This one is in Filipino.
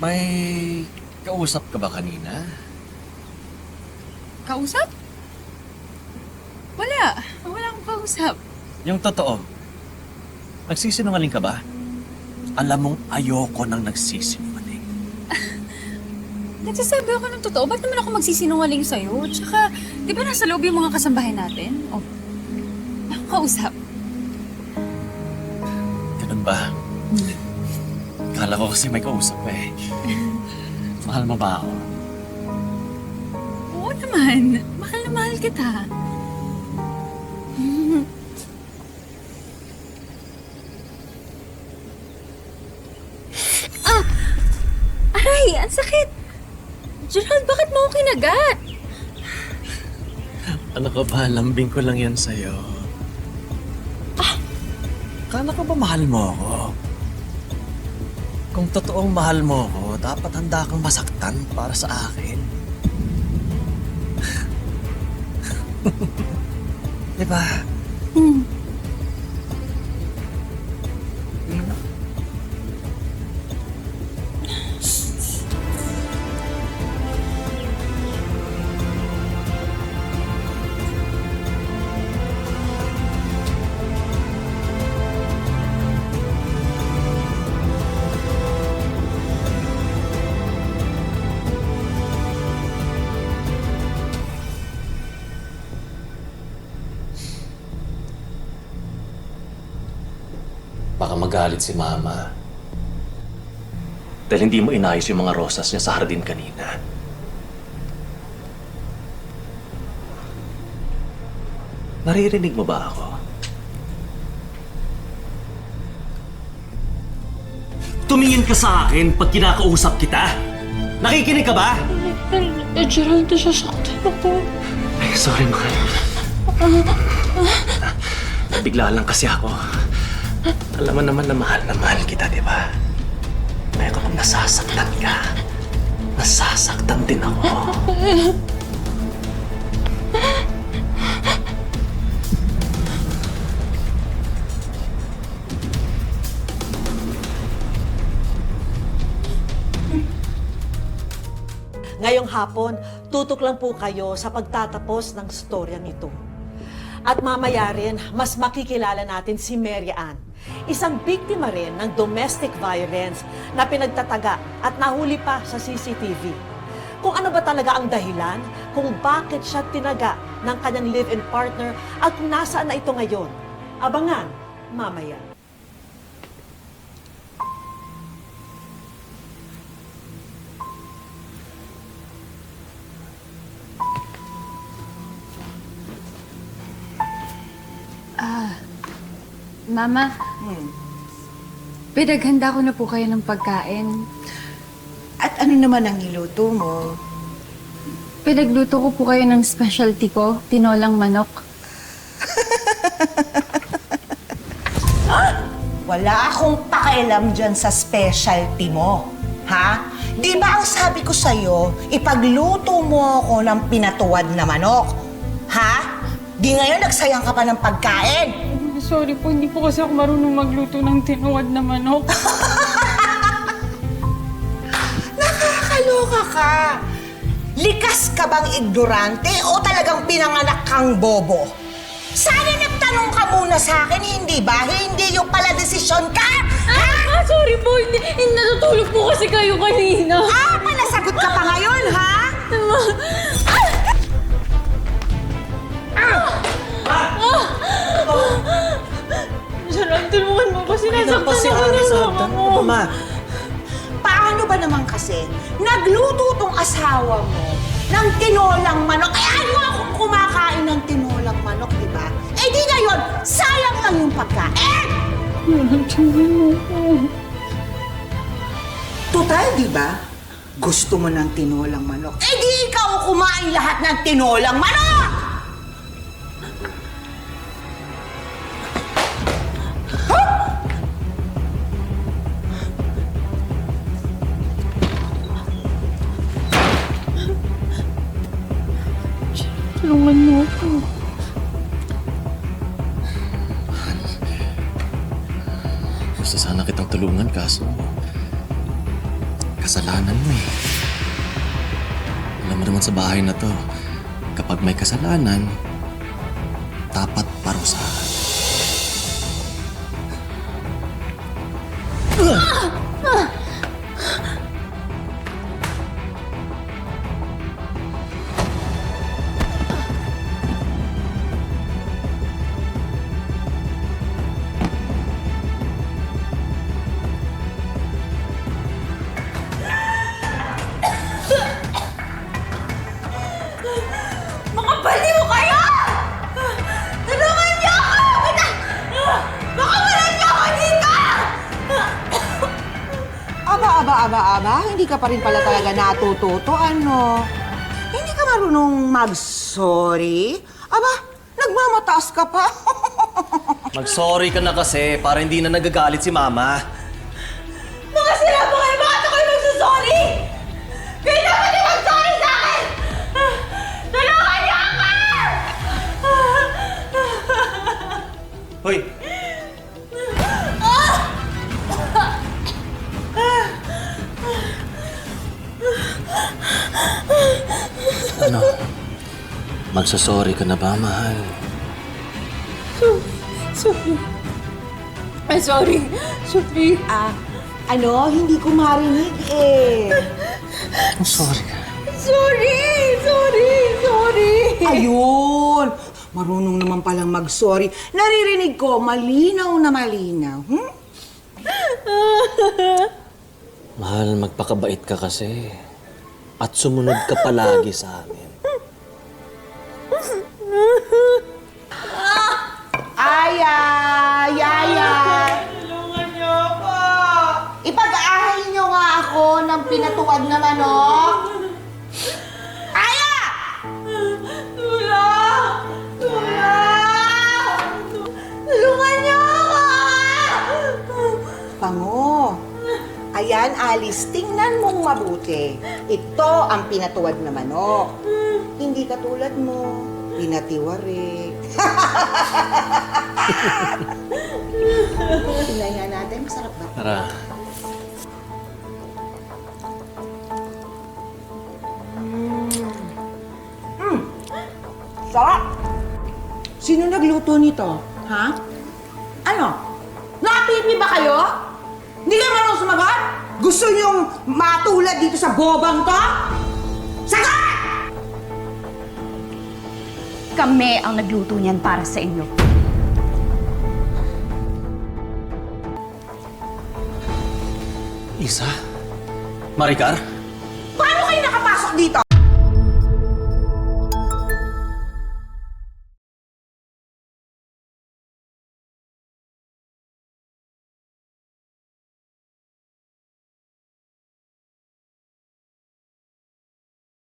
May kausap ka ba kanina? Kausap? Wala. Wala akong kausap. Yung totoo. Nagsisinungaling ka ba? Alam mong ayoko nang nagsisinungaling. Nagsasabi ako ng totoo. Ba't naman ako magsisinungaling sa'yo? Tsaka, di ba nasa loob yung mga kasambahay natin? Oh, akong kausap. Ganun ba? Kala ko kasi may kausap eh. Mahal mo ba ako? Oo naman. Mahal na mahal kita. Ah! Aray! Ang sakit! Gerald, bakit mo ako kinagat? Ano ka ba? Lambing ko lang yan sa'yo. Kala ko ba mahal mo ako? Kung totoong mahal mo ako, dapat handa kang masaktan para sa akin. Diba? Hmm. Baka magalit si Mama. Dahil hindi mo inayos yung mga rosas niya sa hardin kanina. Naririnig mo ba ako? Tumingin ka sa akin pag kinakausap kita. Nakikinig ka ba? Gerald, nasasaktan ako. Ay, sorry, mahal. Bigla lang kasi ako. Alam mo naman na mahal kita, di ba? Kaya kapag nasasaktan ka, nasasaktan din ako. Ngayong hapon, tutok lang po kayo sa pagtatapos ng storyang ito. At mamaya rin, mas makikilala natin si Mary Ann, isang biktima rin ng domestic violence na pinagtataga at nahuli pa sa CCTV. Kung ano ba talaga ang dahilan, kung bakit siya tinaga ng kanyang live-in partner at kung nasaan na ito ngayon. Abangan, mamaya. Mama, pinaghanda ko na po kayo ng pagkain. At ano naman ang niluto mo? Pinagluto ko po kayo ng specialty ko, tinolang manok. Wala akong pakialam dyan sa specialty mo. Ha? Di ba ang sabi ko sa'yo, ipagluto mo ako ng pinatuwad na manok? Ha? Di ngayon nagsayang ka pa ng pagkain? Sorry po, hindi po kasi ako marunong magluto ng tinuwad na manok. Nakakaloka ka. Likas ka bang ignorante o talagang pinanganak kang bobo? Sana nagtanong ka muna sa akin, hindi ba? Hindi yung pala desisyon ka? Ha? Sorry po, hindi natutulog po kasi kayo kanina. Panasagot ka pa ngayon, ha? Gerald, tulungan mo kasi nasaktan si ako Ari ng sa mama hagdan ko. mo, Ma. Paano ba naman kasi nagluto tong asawa mo ng tinolang manok? Eh, ano akong kumakain ng tinolang manok, di ba? Eh, di ngayon, sayang lang yung pagkain! Tulungan mo ko. Total, di ba? Gusto mo ng tinolang manok. Eh, di ikaw kumain lahat ng tinolang manok! Tulungan mo ko. Gusto sana kitang tulungan kaso kasalanan mo eh. Alam mo naman sa bahay na to, kapag may kasalanan, dapat parusahan. Mga baliw kayo! Tulungan niyo ako! Makawalan niyo ako dito! Aba, hindi ka pa rin pala talaga natututo, ano? Hindi ka marunong mag-sorry? Aba, nagmamataas ka pa. Mag-sorry ka na kasi para hindi na nagagalit si Mama. Mga sirabo kayo! Bakit ako'y magsusorry? Kayo dapat yung mag-sorry sa akin! Tulungan niyo ako! Hoy! Ano? Magsasorry ka na ba, mahal? Sorry. Ay, sorry. Sorry. Hindi ko marinig eh. I'm sorry ka. Sorry. Ayun! Marunong naman palang mag-sorry. Naririnig ko, malinaw na malinaw. Mahal, magpakabait ka kasi. At sumunod ka palagi sa amin. Yaya! Tulungan niyo ako. Ipag-ahay niyo nga ako ng pinatuwad na manok. Aya! Tulong! Tulungan niyo ako! Pango. Ayan, Alice, tingnan mong mabuti. Ito ang pinatuwad na manok. Hindi katulad mo, pinatiwarik. Tingnan nga natin, masarap ba? Tara. Sarap! Sino nagluto nito? Ha? Ano? Napipi ba kayo? Hindi kayo marunong sumagot? Gusto niyong matulad dito sa bobang to? Sagot! Kami ang nagluto niyan para sa inyo. Isa? Maricar? Paano kayo nakapasok dito?